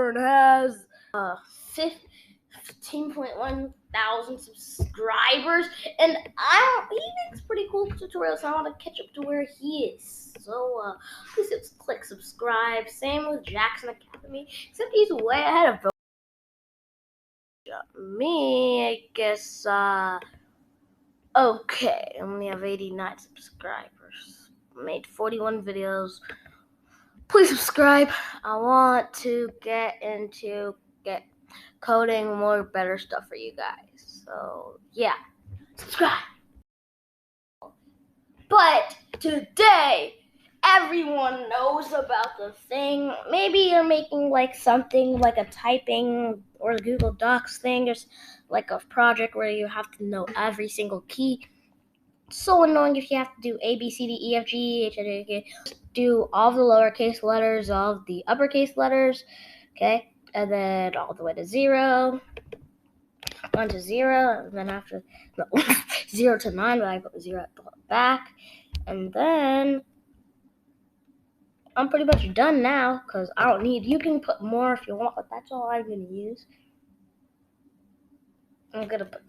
and has 15.1 thousand subscribers, and he makes pretty cool tutorials. So I want to catch up to where he is. So please click subscribe. Same with Jackson Academy, except he's way ahead of me, I guess. Okay, I only have 89 subscribers. Made 41 videos. Please subscribe. I want to get coding more better stuff for you guys. So yeah, subscribe. But today, everyone knows about the thing. Maybe you're making like something like a typing or a Google Docs thing, or like a project where you have to know every single key. It's so annoying if you have to do A, B, C, D, E, F, G, H, I, J, K. Do all the lowercase letters, all of the uppercase letters, okay? And then all the way to 0. 1 to 0, and then after 0 to 9, but I put 0 at the back. And then I'm pretty much done now because I don't need. You can put more if you want, but that's all I'm gonna use.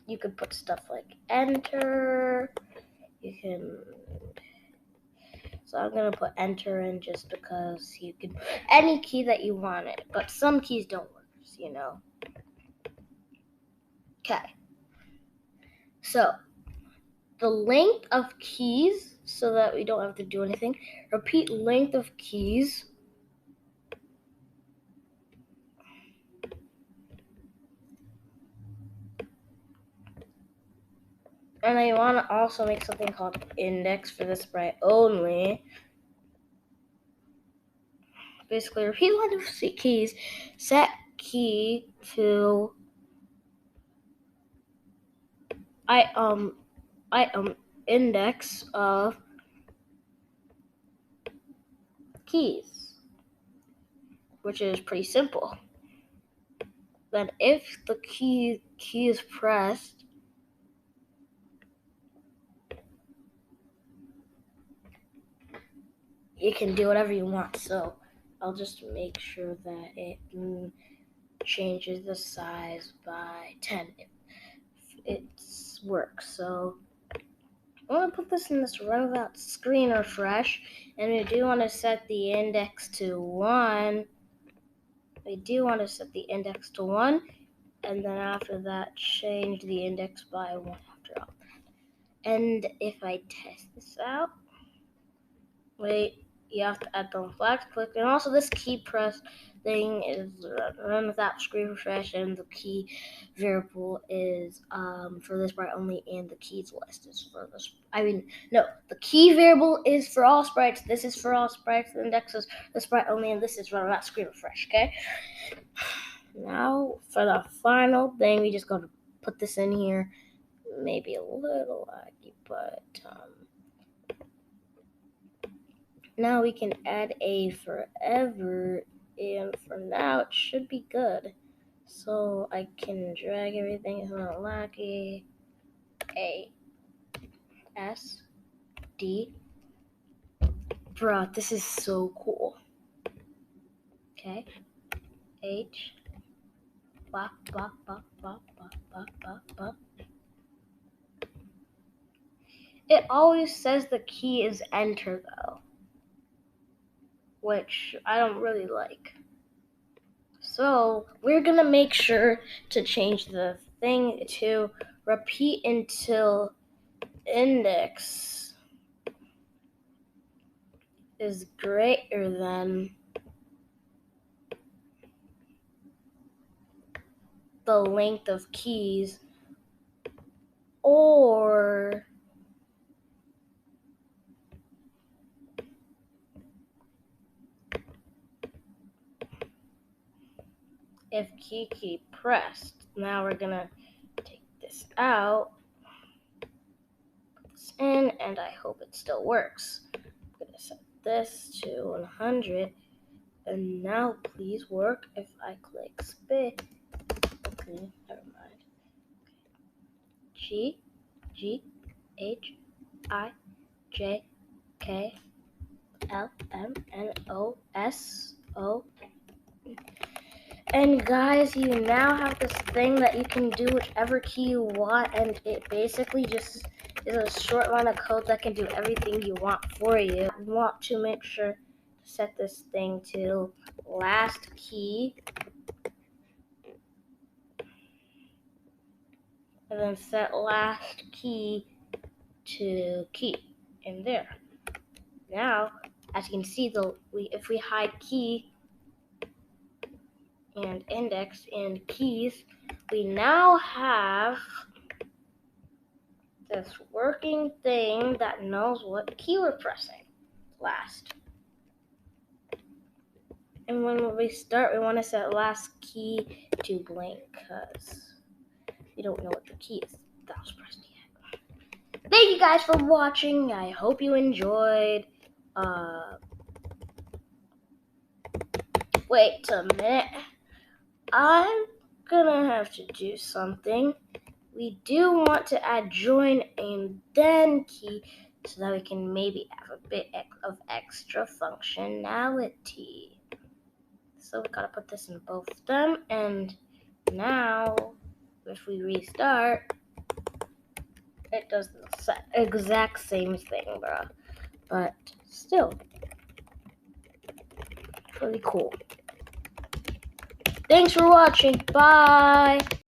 You can put stuff like enter. So I'm gonna put enter in just because you can any key that you want it, but some keys don't work, you know. Okay. So the length of keys, so that we don't have to do anything. Repeat length of keys. And I want to also make something called index for this sprite only. Basically, repeat length of keys. Set key to index of keys, which is pretty simple. Then if the key is pressed, you can do whatever you want. So I'll just make sure that it changes the size by 10 if it works. So I'm going to put this in this run without screen refresh, and we do want to set the index to 1. We do want to set the index to 1, and then after that, change the index by 1 after all that. And if I test this out, wait, you have to add the flags click, and also this key press thing is run without screen refresh, and the key variable is for this sprite only, and the keys list is for this. The key variable is for all sprites. This is for all sprites. The index is the sprite only, and this is run without screen refresh. Okay. Now for the final thing, we just got to put this in here. Maybe a little laggy, but now we can add a forever, and for now it should be good. So I can drag everything. It's not laggy. A S D. Bruh, this is so cool. Okay. H. Bop, bop, bop, bop, bop, bop, bop, bop. It always says the key is enter though, which I don't really like. So we're gonna make sure to change the thing to repeat until index is greater than the length of keys, or if key pressed. Now we're gonna take this out, put this in, and I hope it still works. I'm gonna set this to 100, and now please work. If I click spit, okay, never mind. G H I J K L M N O S O. And guys, you now have this thing that you can do whichever key you want, and it basically just is a short line of code that can do everything you want for you. You want to make sure to set this thing to last key, and then set last key to key in there. Now, as you can see, if we hide key and index and keys, we now have this working thing that knows what key we're pressing last. And when we start, we want to set last key to blank because we don't know what the key is that was pressed yet. Thank you guys for watching. I hope you enjoyed. Wait a minute. I'm gonna have to do something. We do want to add join and then key so that we can maybe have a bit of extra functionality. So we gotta put this in both of them, and now if we restart, it does the exact same thing, bro. But still, really cool. Thanks for watching. Bye.